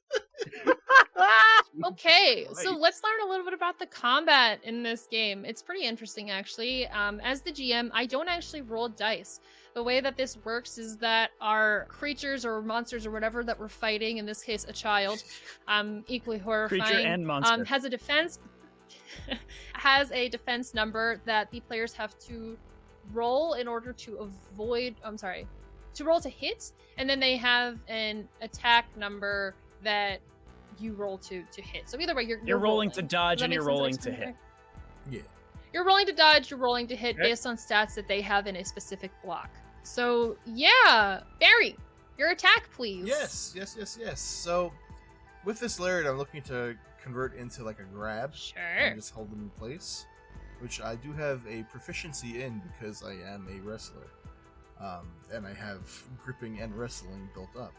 Okay, so let's learn a little bit about the combat in this game. It's pretty interesting, actually. As the GM, I don't actually roll dice. The way that this works is that our creatures or monsters or whatever that we're fighting, in this case a child, equally horrifying, Creature and monster. has a defense number that the players have to roll in order to roll to hit, and then they have an attack number that you roll to hit. So either way, you're rolling to dodge and you're rolling to hit. Yeah. You're rolling to dodge, you're rolling to hit based on stats that they have in a specific block. So, yeah, Barry, your attack, please. Yes. So, with this lariat, I'm looking to convert into like a grab. Sure. And just hold them in place, which I do have a proficiency in because I am a wrestler. And I have gripping and wrestling built up.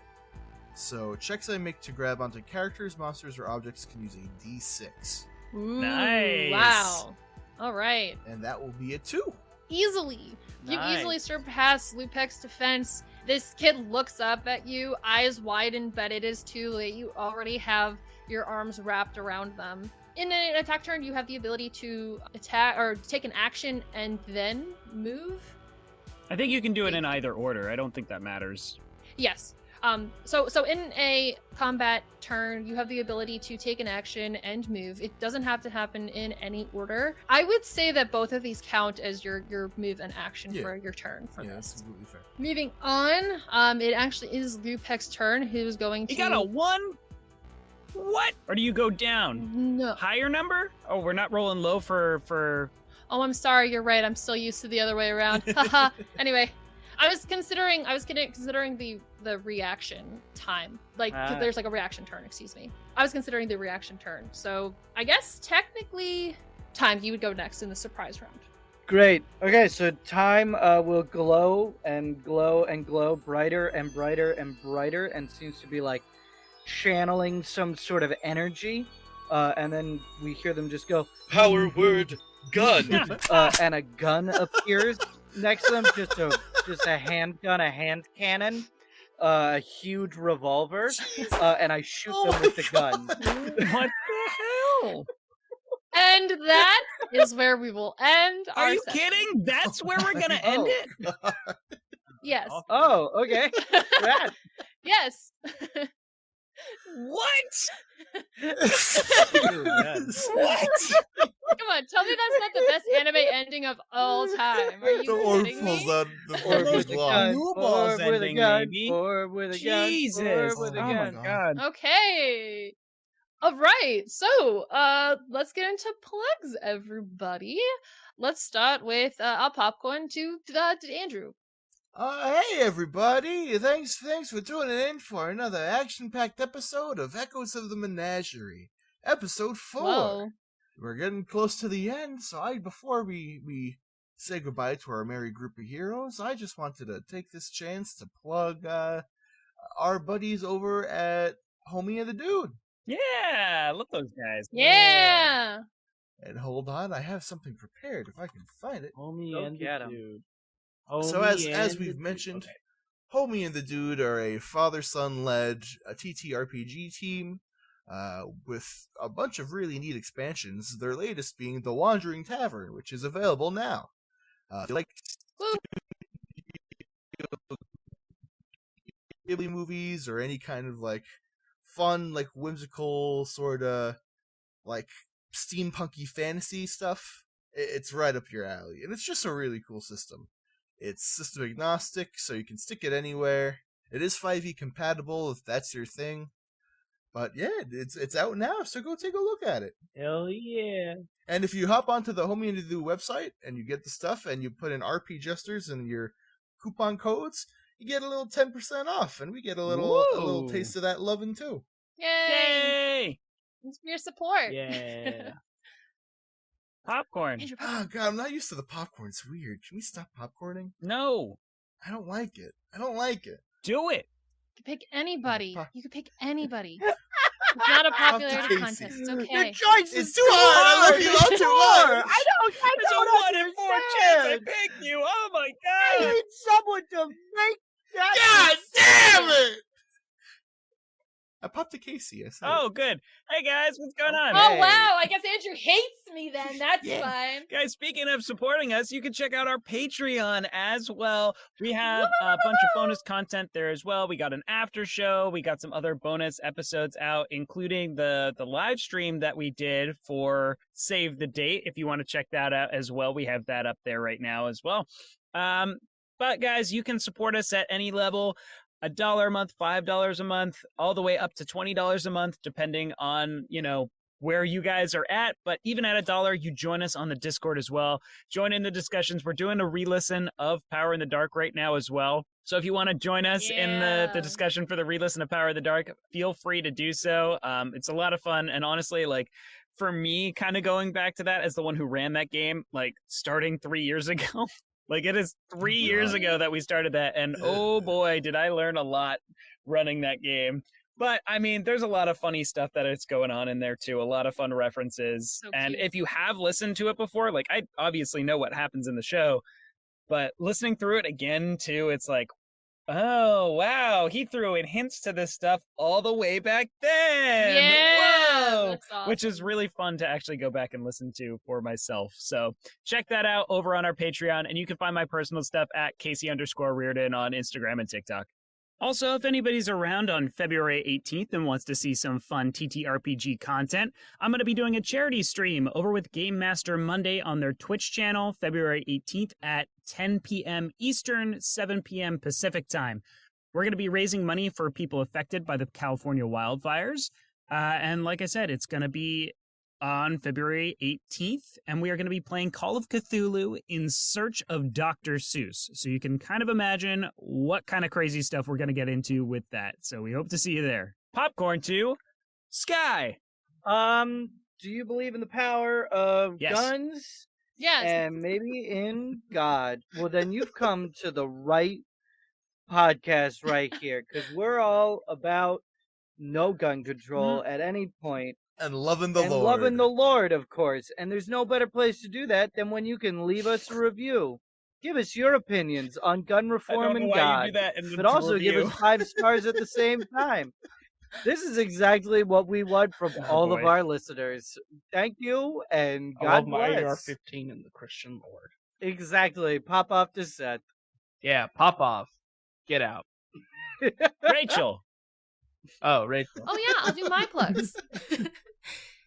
So, checks I make to grab onto characters, monsters, or objects can use a D6. Ooh, Nice. Wow. All right. And that will be a 2. Easily. You Nice. easily surpass Lupek's defense. This kid looks up at you, eyes widen, but it is too late. You already have your arms wrapped around them. In an attack turn, you have the ability to attack or take an action and then move. I think you can do it in either order. I don't think that matters. Yes. So in a combat turn, you have the ability to take an action and move. It doesn't have to happen in any order. I would say that both of these count as your move and action for your turn for That's this. completely fair. Moving on, it actually is Lupek's turn, who's going to... You got a 1? What? Or do you go down? No. Higher number? Oh, we're not rolling low for... Oh, I'm sorry, you're right. I'm still used to the other way around. Haha. Anyway, I was considering the reaction time. Like, 'cause there's like a reaction turn, excuse me. I was considering the reaction turn. So I guess technically, Time, you would go next in the surprise round. Great. Okay, so Time will glow and glow and glow, brighter and brighter and brighter, and seems to be like channeling some sort of energy. And then we hear them just go, Power word gun. and a gun appears next to them, just a handgun, a hand cannon, a huge revolver, and I shoot them with the gun. What the hell? And that is where we will end our Are you session. kidding? That's where we're gonna end it? Yes. Oh, okay. Rad. Yes. What? What? Come on, tell me that's not the best anime ending of all time. Are you The orb kidding falls me? out the Orb big with a block. gun, Blue balls orb with a ending, gun, maybe. orb with a gun, Jesus. orb with a Oh my gun. god. Okay. All right. So, let's get into plugs, everybody. Let's start with I'll popcorn to Andrew. Hey everybody! Thanks for tuning in for another action-packed episode of Echoes of the Menagerie, episode 4. Whoa. We're getting close to the end, so before we say goodbye to our merry group of heroes, I just wanted to take this chance to plug our buddies over at Homie and the Dude. Yeah, love those guys. Yeah. And hold on, I have something prepared if I can find it. Homie Go and get the 'em. dude. So Homie as and we've the mentioned, dude. Homie and the Dude are a father-son-led TTRPG team with a bunch of really neat expansions, their latest being The Wandering Tavern, which is available now. If you like Woo. Ghibli movies or any kind of like fun, like whimsical sort of like steampunky fantasy stuff, it's right up your alley. And it's just a really cool system. It's system agnostic, so you can stick it anywhere. It is 5e compatible if that's your thing. But yeah, it's out now, so go take a look at it. Hell yeah. And if you hop onto the Homie and the Dude website and you get the stuff and you put in RP Jesters and your coupon codes, you get a little 10% off, and we get a little taste of that loving too. Yay. Yay! Thanks for your support. Yeah. Popcorn. Andrew, Oh god, I'm not used to the popcorn. It's weird. Can we stop popcorning? No. I don't like it. Do it. You can pick anybody. You can pick anybody. It's not a popularity Casey. contest. It's Your okay. choice It's is too hard. I love you all too much. I There's a 1 in 4 chance I picked you. Oh my I god. need someone to make that. God damn it! I popped a Casey. I said Oh, good. Hey guys, what's going on? Oh, wow. I guess Andrew hates me then. That's Yeah. fine. Guys, speaking of supporting us, you can check out our Patreon as well. We have a bunch of bonus content there as well. We got an after show. We got some other bonus episodes out, including the live stream that we did for Save the Date. If you want to check that out as well, we have that up there right now as well. But guys, you can support us at any level. $1 a month, $5 a month, all the way up to $20 a month, depending on, where you guys are at. But even at $1, you join us on the Discord as well. Join in the discussions. We're doing a re-listen of Power in the Dark right now as well. So if you want to join us in the discussion for the re-listen of Power in the Dark, feel free to do so. It's a lot of fun. And honestly, for me, kind of going back to that as the one who ran that game, starting 3 years ago, it is 3 years ago that we started that, and oh boy, did I learn a lot running that game. But, there's a lot of funny stuff that is going on in there, too. A lot of fun references. So and cute. if you have listened to it before, I obviously know what happens in the show, but listening through it again, too, it's like, oh, wow, he threw in hints to this stuff all the way back then. Yeah. Whoa! That's awesome. Which is really fun to actually go back and listen to for myself. So check that out over on our Patreon, and you can find my personal stuff at Casey_Reardon on Instagram and TikTok. Also, if anybody's around on February 18th and wants to see some fun TTRPG content, I'm going to be doing a charity stream over with Game Master Monday on their Twitch channel, February 18th at 10 p.m. Eastern, 7 p.m. Pacific time. We're going to be raising money for people affected by the California wildfires. And like I said, it's going to be on February 18th, and we are going to be playing Call of Cthulhu in search of Dr. Seuss. So you can kind of imagine what kind of crazy stuff we're going to get into with that. So we hope to see you there. Popcorn to Sky. Do you believe in the power of guns? Yes. And maybe in God? Well, then you've come to the right podcast right here, because we're all about no gun control at any point. And loving the Lord. Loving the Lord, of course. And there's no better place to do that than when you can leave us a review. Give us your opinions on gun reform and God. But also give us 5 stars at the same time. This is exactly what we want from all of our listeners. Thank you, and God bless. I love my AR-15 and the Christian Lord. Exactly. Pop off to Seth. Yeah, pop off. Get out. Rachel. Oh, Rachel. Oh, yeah, I'll do my plugs.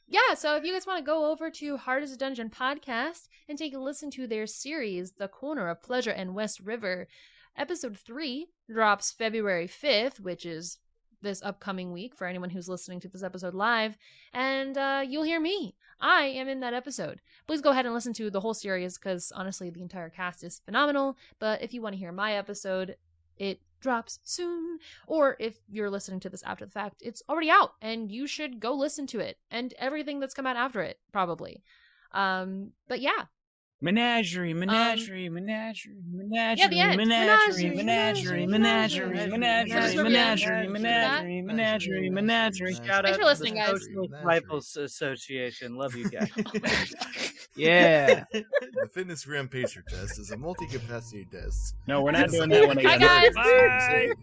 Yeah, so if you guys want to go over to Hard as a Dungeon podcast and take a listen to their series, The Corner of Pleasure and West River, episode 3 drops February 5th, which is this upcoming week for anyone who's listening to this episode live, and you'll hear me. I am in that episode. Please go ahead and listen to the whole series, because honestly, the entire cast is phenomenal, but if you want to hear my episode, it drops soon, or if you're listening to this after the fact, it's already out and you should go listen to it and everything that's come out after it, probably. But yeah, Menagerie. Yeah, the end. Menagerie. Shout Thanks out for listening, to the guys. Social Rifles Association. Love you guys. Yeah. The Fitness Gram Pacer test is a multi-capacity test. No, we're not doing that one again. Hi, guys. Bye.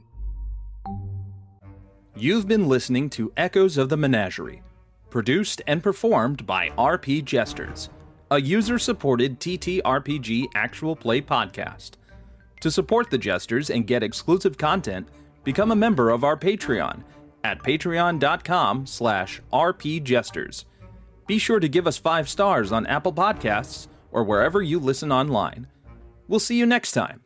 You've been listening to Echoes of the Menagerie, produced and performed by RP Jesters, a user-supported TTRPG actual play podcast. To support the Jesters and get exclusive content, become a member of our Patreon at patreon.com/rpjesters. Be sure to give us 5 stars on Apple Podcasts or wherever you listen online. We'll see you next time.